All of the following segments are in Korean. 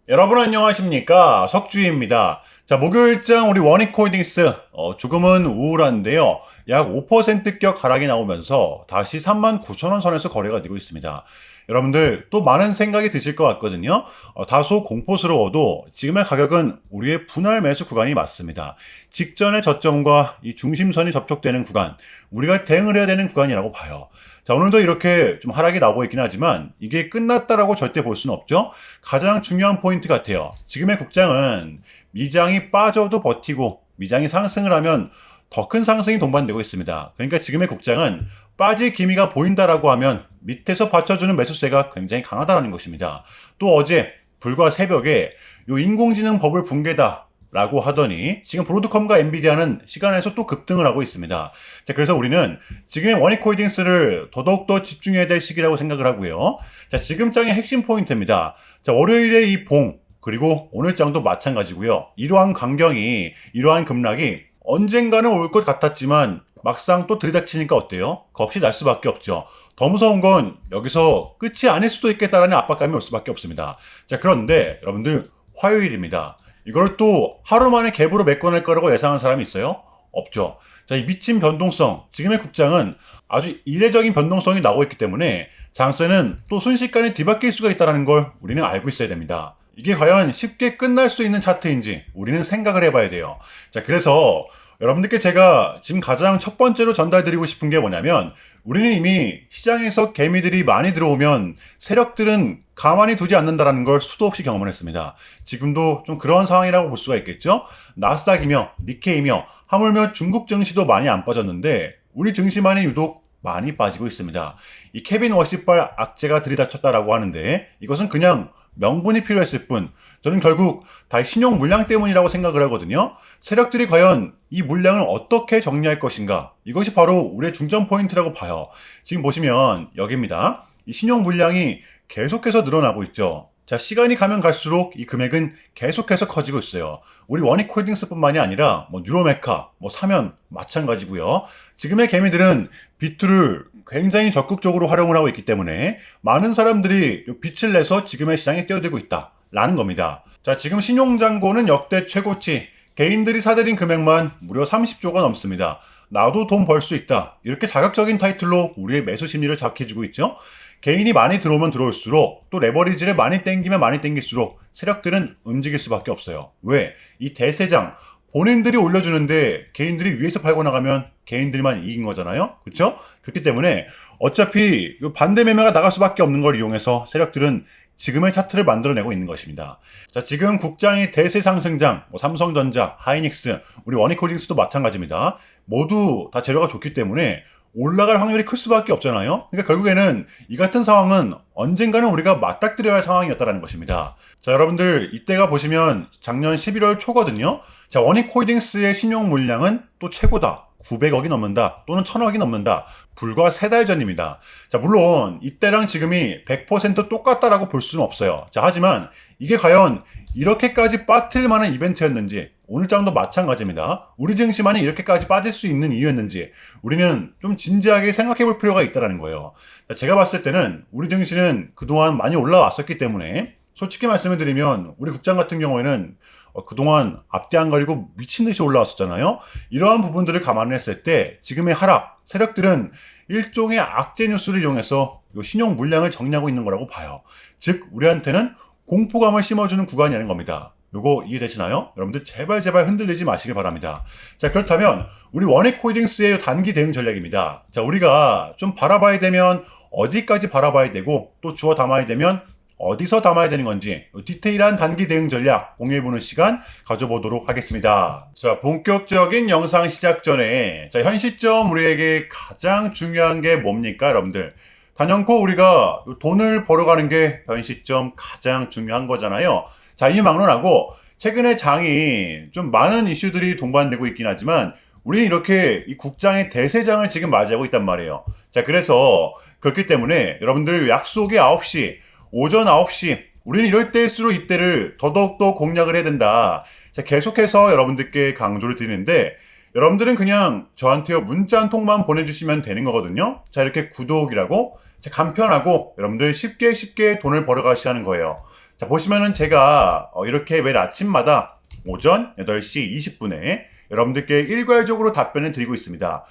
여러분 안녕하십니까? 석주희입니다. 자, 목요일장 우리 원익홀딩스 조금은 우울한데요. 약 5%격 하락이 나오면서 다시 39,000원 선에서 거래가 되고 있습니다. 여러분들 또 많은 생각이 드실 것 같거든요. 다소 공포스러워도 지금의 가격은 우리의 분할 매수 구간이 맞습니다. 직전의 저점과 이 중심선이 접촉되는 구간, 우리가 대응을 해야 되는 구간이라고 봐요. 자, 오늘도 이렇게 좀 하락이 나오고 있긴 하지만 이게 끝났다라고 절대 볼 수는 없죠. 가장 중요한 포인트 같아요. 지금의 국장은 미장이 빠져도 버티고 미장이 상승을 하면 더 큰 상승이 동반되고 있습니다. 그러니까 지금의 국장은 빠질 기미가 보인다라고 하면 밑에서 받쳐주는 매수세가 굉장히 강하다는 것입니다. 또 어제 불과 새벽에 요 인공지능 버블 붕괴다 라고 하더니 지금 브로드컴과 엔비디아는 시간에서 또 급등을 하고 있습니다. 자, 그래서 우리는 지금의 원익홀딩스를 더더욱더 집중해야 될 시기라고 생각을 하고요. 자, 지금 장의 핵심 포인트입니다. 자, 월요일에 이 봉, 그리고 오늘 장도 마찬가지고요. 이러한 강경이, 이러한 급락이 언젠가는 올 것 같았지만 막상 또 들이닥치니까 어때요? 겁이 날 수밖에 없죠. 더 무서운 건 여기서 끝이 아닐 수도 있겠다라는 압박감이 올 수밖에 없습니다. 자, 그런데 여러분들 화요일입니다. 이걸 또 하루 만에 갭으로 메꿔낼 거라고 예상한 사람이 있어요? 없죠. 자, 이 미친 변동성, 지금의 국장은 아주 이례적인 변동성이 나오고 있기 때문에 장세는 또 순식간에 뒤바뀔 수가 있다는 걸 우리는 알고 있어야 됩니다. 이게 과연 쉽게 끝날 수 있는 차트인지 우리는 생각을 해봐야 돼요. 자, 그래서 여러분들께 제가 지금 가장 첫 번째로 전달드리고 싶은 게 뭐냐면 우리는 이미 시장에서 개미들이 많이 들어오면 세력들은 가만히 두지 않는다는 걸 수도 없이 경험을 했습니다. 지금도 좀 그런 상황이라고 볼 수가 있겠죠. 나스닥이며 니케이며 하물며 중국 증시도 많이 안 빠졌는데 우리 증시만이 유독 많이 빠지고 있습니다. 이 케빈 워시발 악재가 들이닥쳤다라고 하는데 이것은 그냥 명분이 필요했을 뿐 저는 결국 다 신용 물량 때문이라고 생각을 하거든요. 세력들이 과연 이 물량을 어떻게 정리할 것인가, 이것이 바로 우리의 중점 포인트라고 봐요. 지금 보시면 여기입니다. 이 신용 물량이 계속해서 늘어나고 있죠. 자, 시간이 가면 갈수록 이 금액은 계속해서 커지고 있어요. 우리 원익홀딩스뿐만이 아니라 뉴로메카, 사면 마찬가지고요. 지금의 개미들은 비트를 굉장히 적극적으로 활용을 하고 있기 때문에 많은 사람들이 빛을 내서 지금의 시장에 뛰어들고 있다라는 겁니다. 자, 지금 신용잔고는 역대 최고치, 개인들이 사들인 금액만 무려 30조가 넘습니다. 나도 돈 벌 수 있다, 이렇게 자극적인 타이틀로 우리의 매수 심리를 자극해주고 있죠. 개인이 많이 들어오면 들어올수록 또 레버리지를 많이 땡기면 많이 땡길수록 세력들은 움직일 수밖에 없어요. 왜? 이 대세장 본인들이 올려주는데 개인들이 위에서 팔고 나가면 개인들만 이긴 거잖아요. 그렇죠? 그렇기 때문에 어차피 반대 매매가 나갈 수밖에 없는 걸 이용해서 세력들은 지금의 차트를 만들어내고 있는 것입니다. 자, 지금 국장의 대세 상승장, 삼성전자, 하이닉스, 우리 원익홀딩스도 마찬가지입니다. 모두 다 재료가 좋기 때문에 올라갈 확률이 클 수밖에 없잖아요. 그러니까 결국에는 이 같은 상황은 언젠가는 우리가 맞닥뜨려야 할 상황이었다는 것입니다. 자, 여러분들 이때가 보시면 작년 11월 초거든요. 자, 원익홀딩스의 신용 물량은 또 최고다. 900억이 넘는다, 또는 1000억이 넘는다. 불과 3달 전입니다. 자, 물론 이때랑 지금이 100% 똑같다라고 볼 수는 없어요. 자, 하지만 이게 과연 이렇게까지 빠뜨릴 만한 이벤트였는지, 오늘 장도 마찬가지입니다. 우리 증시만이 이렇게까지 빠질 수 있는 이유였는지 우리는 좀 진지하게 생각해 볼 필요가 있다는 거예요. 자, 제가 봤을 때는 우리 증시는 그동안 많이 올라왔었기 때문에 솔직히 말씀을 드리면 우리 국장 같은 경우에는 그동안 앞뒤 안 가리고 미친 듯이 올라왔었잖아요. 이러한 부분들을 감안했을 때 지금의 하락, 세력들은 일종의 악재 뉴스를 이용해서 신용 물량을 정리하고 있는 거라고 봐요. 즉 우리한테는 공포감을 심어주는 구간이라는 겁니다. 요거 이해되시나요? 여러분들 제발 흔들리지 마시길 바랍니다. 자, 그렇다면 우리 원익홀딩스의 단기 대응 전략입니다. 자, 우리가 좀 바라봐야 되면 어디까지 바라봐야 되고 또 주워 담아야 되면 어디서 담아야 되는 건지 디테일한 단기 대응 전략 공유해보는 시간 가져보도록 하겠습니다. 자, 본격적인 영상 시작 전에 현 시점 우리에게 가장 중요한 게 뭡니까, 여러분들? 단연코 우리가 돈을 벌어가는 게 현 시점 가장 중요한 거잖아요. 자, 이 막론하고 최근에 장이 좀 많은 이슈들이 동반되고 있긴 하지만 우리는 이렇게 이 국장의 대세장을 지금 맞이하고 있단 말이에요. 자, 그래서 그렇기 때문에 여러분들 약속이 9시, 오전 9시, 우리는 이럴 때일수록 이때를 더더욱더 공략을 해야 된다. 자, 계속해서 여러분들께 강조를 드리는데 여러분들은 그냥 저한테 문자 한 통만 보내주시면 되는 거거든요. 자, 이렇게 구독이라고 간편하고 여러분들 쉽게 돈을 벌어가시라는 거예요. 자, 보시면은 제가 이렇게 매일 아침마다 오전 8시 20분에 여러분들께 일괄적으로 답변을 드리고 있습니다.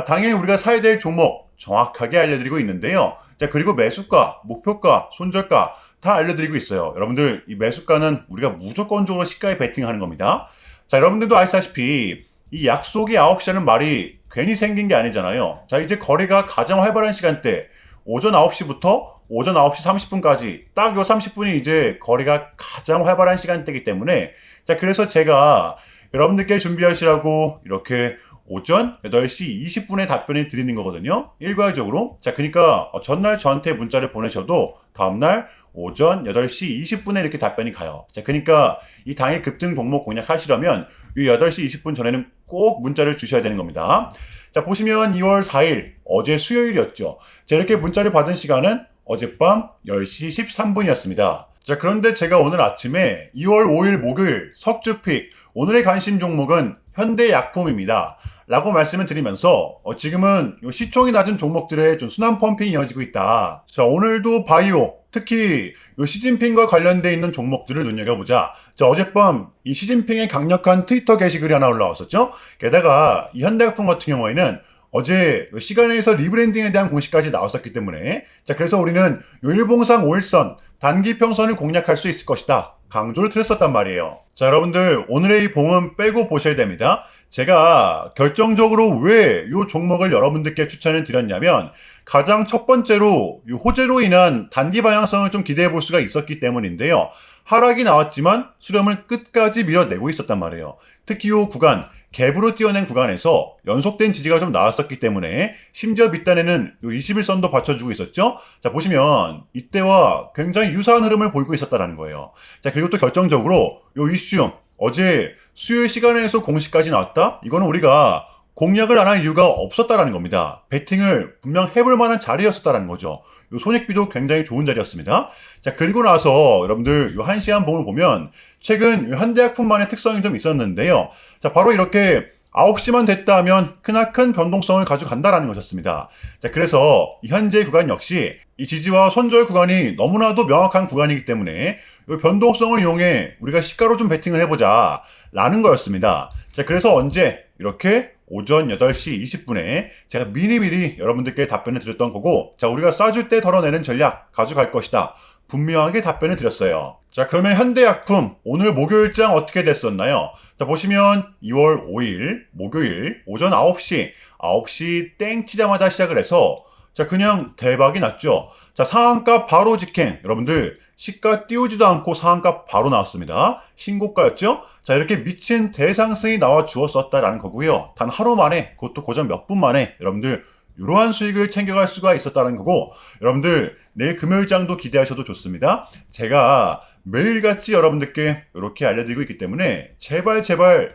당연히 우리가 사야 될 종목 정확하게 알려드리고 있는데요. 자, 그리고 매수가, 목표가, 손절가 다 알려드리고 있어요. 여러분들 이 매수가는 우리가 무조건적으로 시가에 베팅하는 겁니다. 자, 여러분들도 아시다시피 이 약속이 9시라는 말이 괜히 생긴 게 아니잖아요. 자, 이제 거래가 가장 활발한 시간대 오전 9시부터 오전 9시 30분까지 딱 요 30분이 이제 거래가 가장 활발한 시간대이기 때문에 자, 그래서 제가 여러분들께 준비하시라고 이렇게 오전 8시 20분에 답변을 드리는 거거든요. 일괄적으로. 자, 그러니까 전날 저한테 문자를 보내셔도 다음날 오전 8시 20분에 이렇게 답변이 가요. 자, 그러니까 이 당일 급등 종목 공략하시려면 이 8시 20분 전에는 꼭 문자를 주셔야 되는 겁니다. 자, 보시면 2월 4일 어제 수요일이었죠. 자, 이렇게 문자를 받은 시간은 어젯밤 10시 13분이었습니다. 자, 그런데 제가 오늘 아침에 2월 5일 목요일 석주픽 오늘의 관심 종목은 현대약품입니다. 라고 말씀을 드리면서 지금은 요 시총이 낮은 종목들의 좀 순환 펌핑이 이어지고 있다. 자, 오늘도 바이오, 특히 요 시진핑과 관련돼 있는 종목들을 눈여겨보자. 자, 어젯밤 이 시진핑의 강력한 트위터 게시글이 하나 올라왔었죠. 게다가 이 현대약품 같은 경우에는 어제 시간에서 리브랜딩에 대한 공시까지 나왔었기 때문에 자, 그래서 우리는 요 일봉상 5일선 단기 평선을 공략할 수 있을 것이다. 강조를 드렸었단 말이에요. 자, 여러분들 오늘의 이 봉은 빼고 보셔야 됩니다. 제가 결정적으로 왜 이 종목을 여러분들께 추천을 드렸냐면 가장 첫 번째로 이 호재로 인한 단기 방향성을 좀 기대해 볼 수가 있었기 때문인데요. 하락이 나왔지만 수렴을 끝까지 밀어내고 있었단 말이에요. 특히 이 구간 갭으로 띄어낸 구간에서 연속된 지지가 좀 나왔었기 때문에 심지어 밑단에는 이 21선도 받쳐주고 있었죠. 자, 보시면 이때와 굉장히 유사한 흐름을 보이고 있었다는 거예요. 자, 그리고 또 결정적으로 이 이슈 어제 수요일 시간에서 공시까지 나왔다? 이거는 우리가 공략을 안 할 이유가 없었다라는 겁니다. 베팅을 분명 해볼 만한 자리였었다라는 거죠. 요 손익비도 굉장히 좋은 자리였습니다. 자, 그리고 나서 여러분들 요 1시간 봉을 보면 최근 요 현대약품만의 특성이 좀 있었는데요. 자, 바로 이렇게 9시만 됐다 하면 크나큰 변동성을 가져간다라는 것이었습니다. 자, 그래서 이 현재 구간 역시 이 지지와 손절 구간이 너무나도 명확한 구간이기 때문에 이 변동성을 이용해 우리가 시가로 좀 베팅을 해보자 라는 거였습니다. 자, 그래서 언제 이렇게 오전 8시 20분에 제가 미리미리 여러분들께 답변을 드렸던 거고 자, 우리가 쏴줄 때 덜어내는 전략 가져갈 것이다. 분명하게 답변을 드렸어요. 자, 그러면 현대약품 오늘 목요일장 어떻게 됐었나요? 자, 보시면 2월 5일 목요일 오전 9시 땡 치자마자 시작을 해서 자, 그냥 대박이 났죠. 자, 상한가 바로 직행. 여러분들 시가 띄우지도 않고 상한가 바로 나왔습니다. 신고가였죠? 자, 이렇게 미친 대상승이 나와 주었었다라는 거고요. 단 하루 만에, 그것도 고작 몇 분 만에 여러분들 이러한 수익을 챙겨갈 수가 있었다는 거고 여러분들 내일 금요일장도 기대하셔도 좋습니다. 제가 매일같이 여러분들께 이렇게 알려드리고 있기 때문에 제발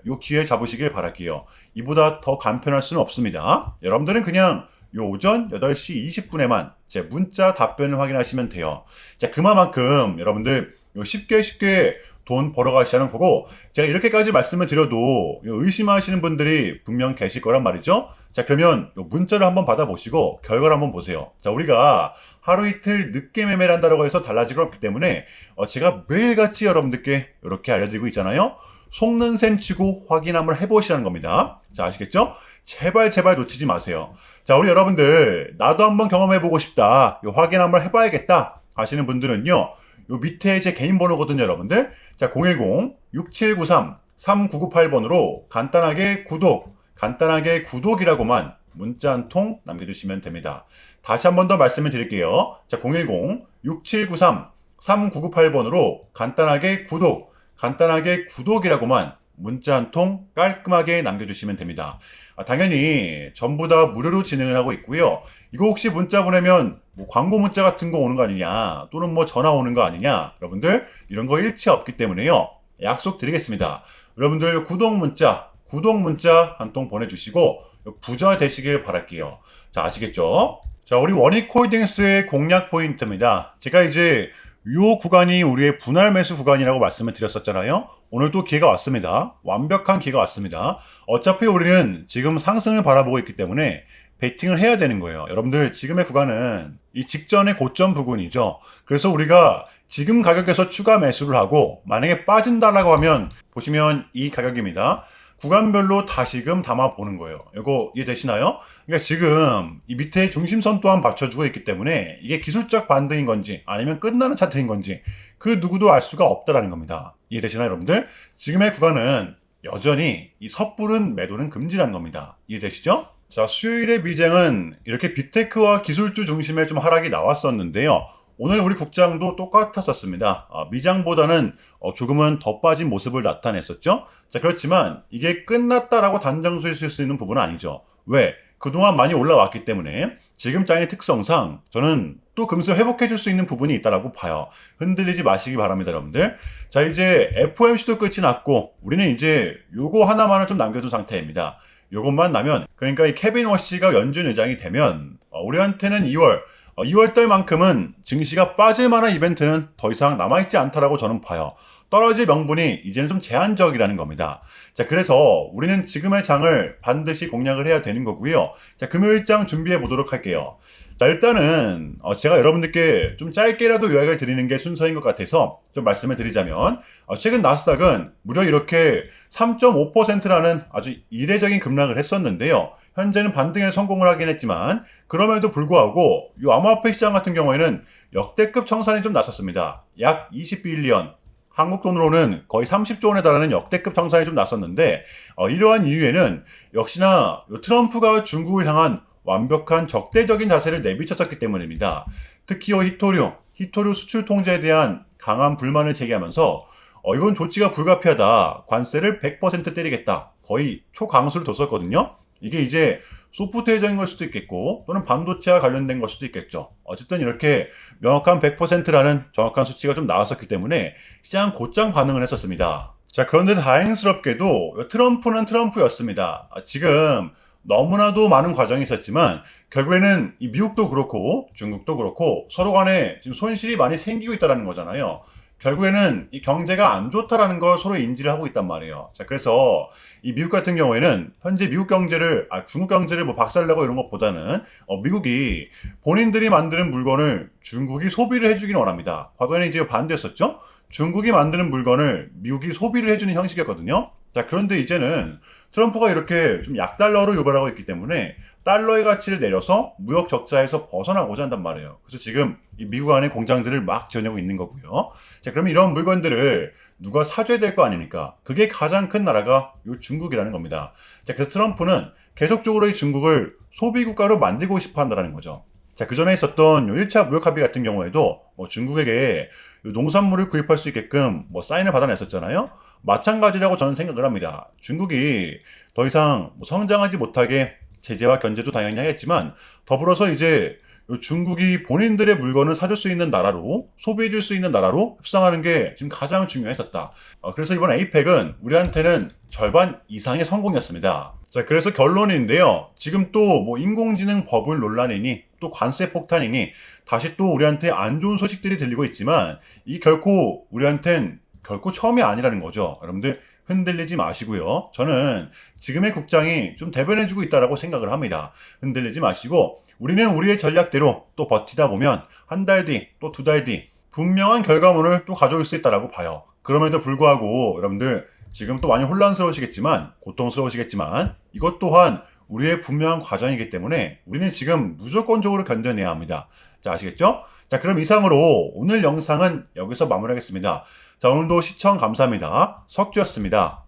요 기회 잡으시길 바랄게요. 이보다 더 간편할 수는 없습니다. 여러분들은 그냥 요 오전 8시 20분에만 제 문자 답변을 확인하시면 돼요. 자, 그만큼 여러분들 요 쉽게 돈 벌어가시라는 거고 제가 이렇게까지 말씀을 드려도 의심하시는 분들이 분명 계실 거란 말이죠. 자, 그러면 요 문자를 한번 받아보시고 결과를 한번 보세요. 자, 우리가 하루 이틀 늦게 매매를 한다고 해서 달라지고 없기 때문에 제가 매일같이 여러분들께 이렇게 알려드리고 있잖아요. 속는 셈 치고 확인 한번 해보시라는 겁니다. 자, 아시겠죠? 제발 놓치지 마세요. 자, 우리 여러분들 나도 한번 경험해보고 싶다. 요 확인 한번 해봐야겠다 하시는 분들은요. 요 밑에 제 개인 번호거든요, 여러분들. 자, 010-6793-3998번으로 간단하게 구독이라고만 문자 한 통 남겨주시면 됩니다. 다시 한 번 더 말씀을 드릴게요. 자, 010-6793-3998번으로 간단하게 구독이라고만 문자 한 통 깔끔하게 남겨주시면 됩니다. 당연히 전부 다 무료로 진행을 하고 있고요. 이거 혹시 문자 보내면 뭐 광고 문자 같은 거 오는 거 아니냐 또는 뭐 전화 오는 거 아니냐 여러분들 이런 거 일체 없기 때문에요. 약속 드리겠습니다. 여러분들 구독 문자 한 통 보내주시고 부자 되시길 바랄게요. 자, 아시겠죠? 자, 우리 원익홀딩스의 공략 포인트입니다. 제가 이제 요 구간이 우리의 분할 매수 구간이라고 말씀을 드렸었잖아요. 오늘 또 기회가 왔습니다. 완벽한 기회가 왔습니다. 어차피 우리는 지금 상승을 바라보고 있기 때문에 베팅을 해야 되는 거예요. 여러분들 지금의 구간은 이 직전의 고점 부근이죠. 그래서 우리가 지금 가격에서 추가 매수를 하고 만약에 빠진다라고 하면 보시면 이 가격입니다. 구간별로 다시금 담아 보는 거예요. 이거 이해되시나요? 그러니까 지금 이 밑에 중심선 또한 받쳐주고 있기 때문에 이게 기술적 반등인 건지 아니면 끝나는 차트인 건지 그 누구도 알 수가 없다라는 겁니다. 이해되시나요, 여러분들? 지금의 구간은 여전히 이 섣부른 매도는 금지라는 겁니다. 이해되시죠? 자, 수요일의 미쟁은 이렇게 빅테크와 기술주 중심의 좀 하락이 나왔었는데요. 오늘 우리 국장도 똑같았었습니다. 미장보다는 조금은 더 빠진 모습을 나타냈었죠. 자, 그렇지만 이게 끝났다라고 단정 지을 수 있는 부분은 아니죠. 왜? 그동안 많이 올라왔기 때문에 지금 장의 특성상 저는 또 금세 회복해 줄 수 있는 부분이 있다라고 봐요. 흔들리지 마시기 바랍니다, 여러분들. 자, 이제 FOMC도 끝이 났고 우리는 이제 요거 하나만을 좀 남겨둔 상태입니다. 요것만 나면, 그러니까 이 케빈 워시가 연준 의장이 되면 우리한테는 2월달만큼은 증시가 빠질 만한 이벤트는 더 이상 남아있지 않다라고 저는 봐요. 떨어질 명분이 이제는 좀 제한적이라는 겁니다. 자, 그래서 우리는 지금의 장을 반드시 공략을 해야 되는 거고요. 자, 금요일장 준비해 보도록 할게요. 자, 일단은 제가 여러분들께 좀 짧게라도 요약을 드리는 게 순서인 것 같아서 좀 말씀을 드리자면, 최근 나스닥은 무려 이렇게 3.5%라는 아주 이례적인 급락을 했었는데요. 현재는 반등에 성공을 하긴 했지만 그럼에도 불구하고 이 암호화폐 시장 같은 경우에는 역대급 청산이 좀 났었습니다. 약 20빌리언, 한국 돈으로는 거의 30조 원에 달하는 역대급 청산이 좀 났었는데 이러한 이유에는 역시나 트럼프가 중국을 향한 완벽한 적대적인 자세를 내비쳤었기 때문입니다. 특히 히토류 수출 통제에 대한 강한 불만을 제기하면서 이건 조치가 불가피하다, 관세를 100% 때리겠다, 거의 초강수를 뒀었거든요. 이게 이제 소프트웨어적인 걸 수도 있겠고 또는 반도체와 관련된 걸 수도 있겠죠. 어쨌든 이렇게 명확한 100%라는 정확한 수치가 좀 나왔었기 때문에 시장 곧장 반응을 했었습니다. 자, 그런데 다행스럽게도 트럼프는 트럼프였습니다. 지금 너무나도 많은 과정이 있었지만 결국에는 이 미국도 그렇고 중국도 그렇고 서로 간에 지금 손실이 많이 생기고 있다는 거잖아요. 결국에는 이 경제가 안 좋다라는 걸 서로 인지를 하고 있단 말이에요. 자, 그래서 이 미국 같은 경우에는 현재 미국 경제를, 중국 경제를 뭐 박살내고 이런 것보다는 미국이 본인들이 만드는 물건을 중국이 소비를 해주기를 원합니다. 과거에는 이제 반대였었죠. 중국이 만드는 물건을 미국이 소비를 해주는 형식이었거든요. 자, 그런데 이제는 트럼프가 이렇게 좀 약달러로 유발하고 있기 때문에 달러의 가치를 내려서 무역 적자에서 벗어나고자 한단 말이에요. 그래서 지금 이 미국 안에 공장들을 막 지어내고 있는 거고요. 자, 그러면 이런 물건들을 누가 사줘야 될 거 아닙니까? 그게 가장 큰 나라가 이 중국이라는 겁니다. 자, 그래서 트럼프는 계속적으로 이 중국을 소비국가로 만들고 싶어 한다는 거죠. 자, 그 전에 있었던 1차 무역 합의 같은 경우에도 중국에게 농산물을 구입할 수 있게끔 사인을 받아냈었잖아요. 마찬가지라고 저는 생각을 합니다. 중국이 더 이상 성장하지 못하게 제재와 견제도 당연히 하겠지만 더불어서 이제 중국이 본인들의 물건을 사줄 수 있는 나라로, 소비해줄 수 있는 나라로 협상하는 게 지금 가장 중요했었다. 그래서 이번 에이펙은 우리한테는 절반 이상의 성공이었습니다. 자, 그래서 결론인데요. 지금 또 인공지능 버블 논란이니 또 관세 폭탄이니 다시 또 우리한테 안 좋은 소식들이 들리고 있지만 이 결코 우리한텐 결코 처음이 아니라는 거죠. 여러분들 흔들리지 마시고요. 저는 지금의 국장이 좀 대변해주고 있다라고 생각을 합니다. 흔들리지 마시고 우리는 우리의 전략대로 또 버티다 보면 한 달 뒤, 또 2달 뒤 분명한 결과물을 또 가져올 수 있다라고 봐요. 그럼에도 불구하고 여러분들 지금 또 많이 혼란스러우시겠지만, 고통스러우시겠지만 이것 또한 우리의 분명한 과정이기 때문에 우리는 지금 무조건적으로 견뎌내야 합니다. 자, 아시겠죠? 자, 그럼 이상으로 오늘 영상은 여기서 마무리하겠습니다. 자, 오늘도 시청 감사합니다. 석주였습니다.